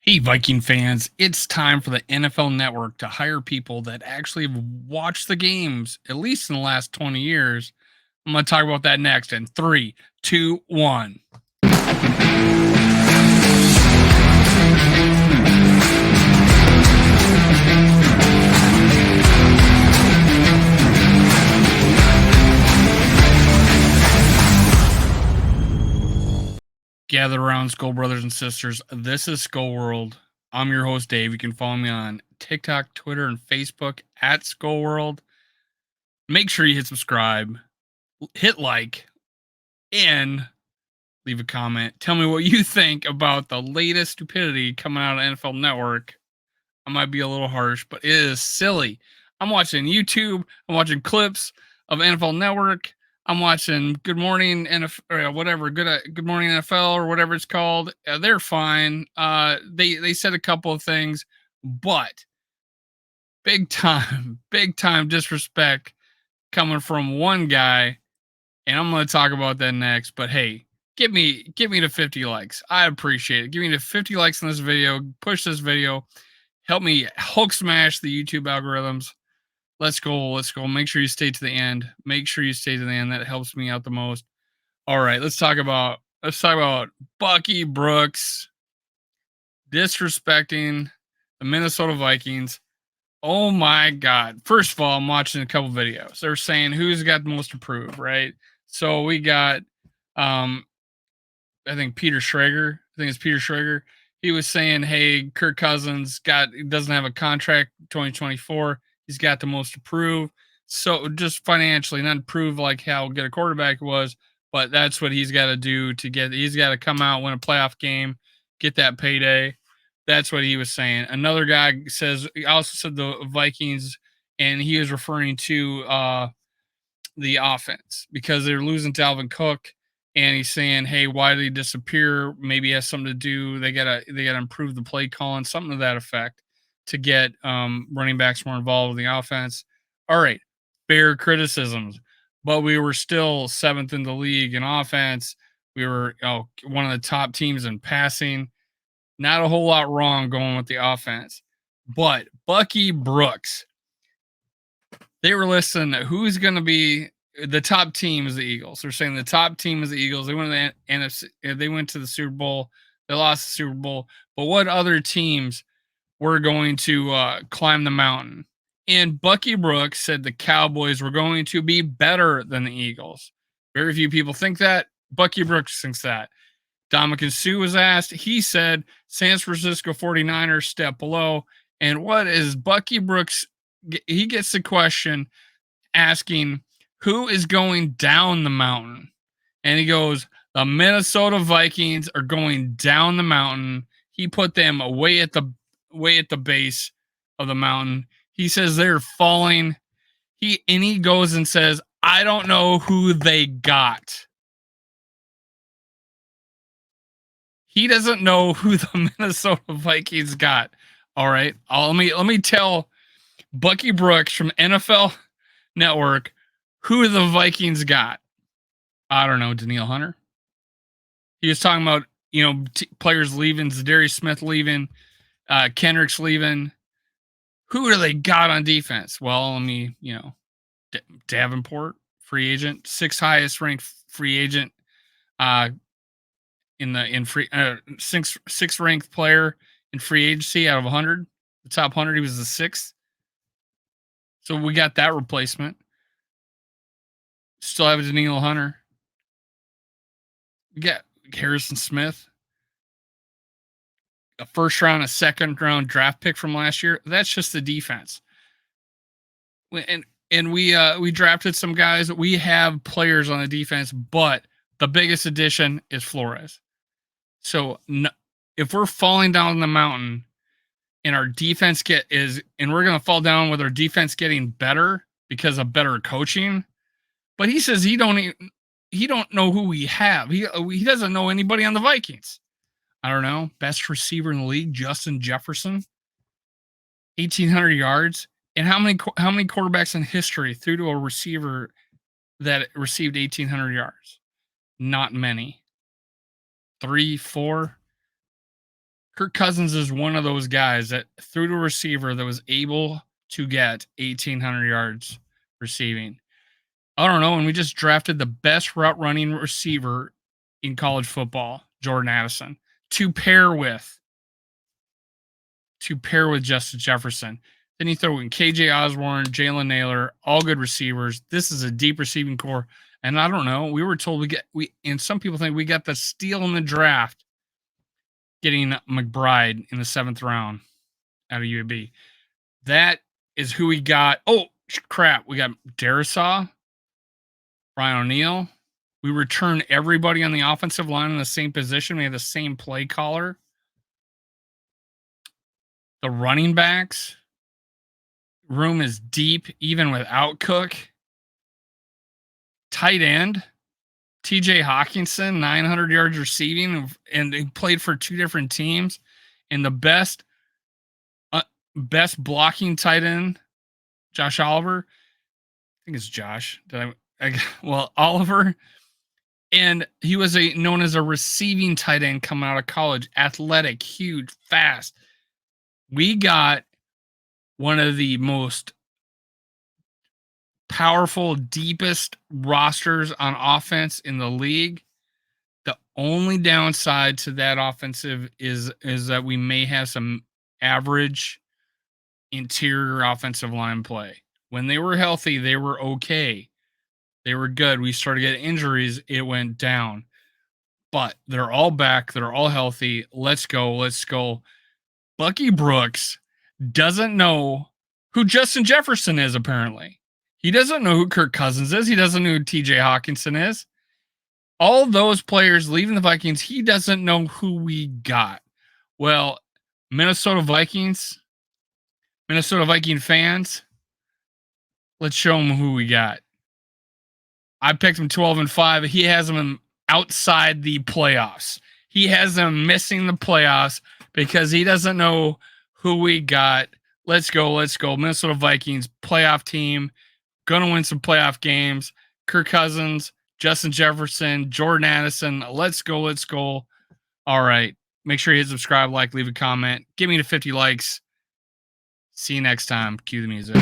Hey, Viking fans, it's time for the NFL Network to hire people that actually have watched the games, at least in the last 20 years. I'm going to talk about that next in three, two, one. Gather around, Skull Brothers and Sisters. This is Skull World. I'm your host, Dave. You can follow me on TikTok, Twitter, and Facebook at Skull World. Make sure you hit subscribe, hit like, and leave a comment. Tell me what you think about the latest stupidity coming out of NFL Network. I might be a little harsh, but it is silly. I'm watching YouTube. I'm watching clips of NFL Network. I'm watching Good Morning NFL, or whatever, Good Morning NFL or whatever it's called. They're fine. They said a couple of things, but big time disrespect coming from one guy, and I'm going to talk about that next. But hey, give me to 50 likes. I appreciate it. Give me to 50 likes on this video. Push this video. Help me Hulk smash the YouTube algorithms. Let's go. Let's go. Make sure you stay to the end. Make sure you stay to the end. That helps me out the most. All right, let's talk about Bucky Brooks disrespecting the Minnesota Vikings. Oh my God. First of all, I'm watching a couple videos. They're saying who's got the most to prove, right? So we got I think Peter Schrager. I think it's Peter Schrager. He was saying, "Hey, Kirk Cousins doesn't have a contract 2024. He's got the most to prove. So just financially, not to prove like how good a quarterback was, but that's what he's got to do to get. He's got to come out, win a playoff game, get that payday." That's what he was saying. Another guy says he also said the Vikings, and he was referring to the offense because they're losing Dalvin Cook, and he's saying, "Hey, why did he disappear? Maybe it has something to do. They gotta improve the play calling, something to that effect, to get running backs more involved in the offense." All right, fair criticisms, but we were still seventh in the league in offense. We were one of the top teams in passing. Not a whole lot wrong going with the offense, but Bucky Brooks, they were listing who's going to be the top team is the Eagles. They're saying the top team is the Eagles. They went to the NFC. They went to the Super Bowl. They lost the Super Bowl. But what other teams were going to climb the mountain? And Bucky Brooks said the Cowboys were going to be better than the Eagles. Very few people think that. Bucky Brooks thinks that. Dominican Sue was asked. He said San Francisco 49ers step below. And what is Bucky Brooks? He gets the question asking who is going down the mountain. And he goes, the Minnesota Vikings are going down the mountain. He put them way at the base of the mountain. He says they're falling. He goes and says, I don't know who they got. He doesn't know who the Minnesota Vikings got. All right. Let me tell Bucky Brooks from NFL Network who the Vikings got. I don't know, Danielle Hunter. He was talking about, players leaving, Zadarius Smith leaving, Kendricks leaving. Who do they got on defense? Well, let me, Davenport, free agent, sixth highest ranked free agent, sixth ranked player in free agency out of 100. The top 100, he was the sixth. So we got that replacement. Still have a Danielle Hunter. We got Harrison Smith, a first round, a second round draft pick from last year. That's just the defense. And we drafted some guys. We have players on the defense, but the biggest addition is Flores. So if we're falling down the mountain and our defense and we're going to fall down with our defense getting better because of better coaching, but he says he don't know who we have. He doesn't know anybody on the Vikings. I don't know. Best receiver in the league, Justin Jefferson, 1,800 yards. And how many quarterbacks in history threw to a receiver that received 1,800 yards? Not many. 3, 4. Kirk Cousins is one of those guys that threw to a receiver that was able to get 1,800 yards receiving. I don't know. And we just drafted the best route running receiver in college football, Jordan Addison, to pair with Justin Jefferson. Then you throw in KJ Osborne, Jalen Naylor, all good receivers. This is a deep receiving core. And I don't know. We were told and some people think we got the steal in the draft, getting McBride in the 7th round out of UAB. That is who we got. Oh, crap. We got Darisaw, Brian O'Neill. We return everybody on the offensive line in the same position. We have the same play caller. The running backs room is deep, even without Cook. Tight end, TJ Hawkinson, 900 yards receiving, and he played for 2 different teams. And the best blocking tight end, Josh Oliver. I think it's Josh. Oliver. And he was known as a receiving tight end coming out of college. Athletic, huge, fast. We got one of the most powerful, deepest rosters on offense in the league. The only downside to that offensive is that we may have some average interior offensive line play. When they were healthy, they were okay. They were good. We started getting injuries. It went down. But they're all back. They're all healthy. Let's go. Let's go. Bucky Brooks doesn't know who Justin Jefferson is, apparently. He doesn't know who Kirk Cousins is. He doesn't know who TJ Hawkinson is. All those players leaving the Vikings, he doesn't know who we got. Well, Minnesota Viking fans, let's show them who we got. I picked him 12-5. He has them outside the playoffs. He has them missing the playoffs because he doesn't know who we got. Let's go. Let's go. Minnesota Vikings, playoff team. Going to win some playoff games. Kirk Cousins, Justin Jefferson, Jordan Addison. Let's go. Let's go. All right. Make sure you hit subscribe, like, leave a comment. Give me to 50 likes. See you next time. Cue the music.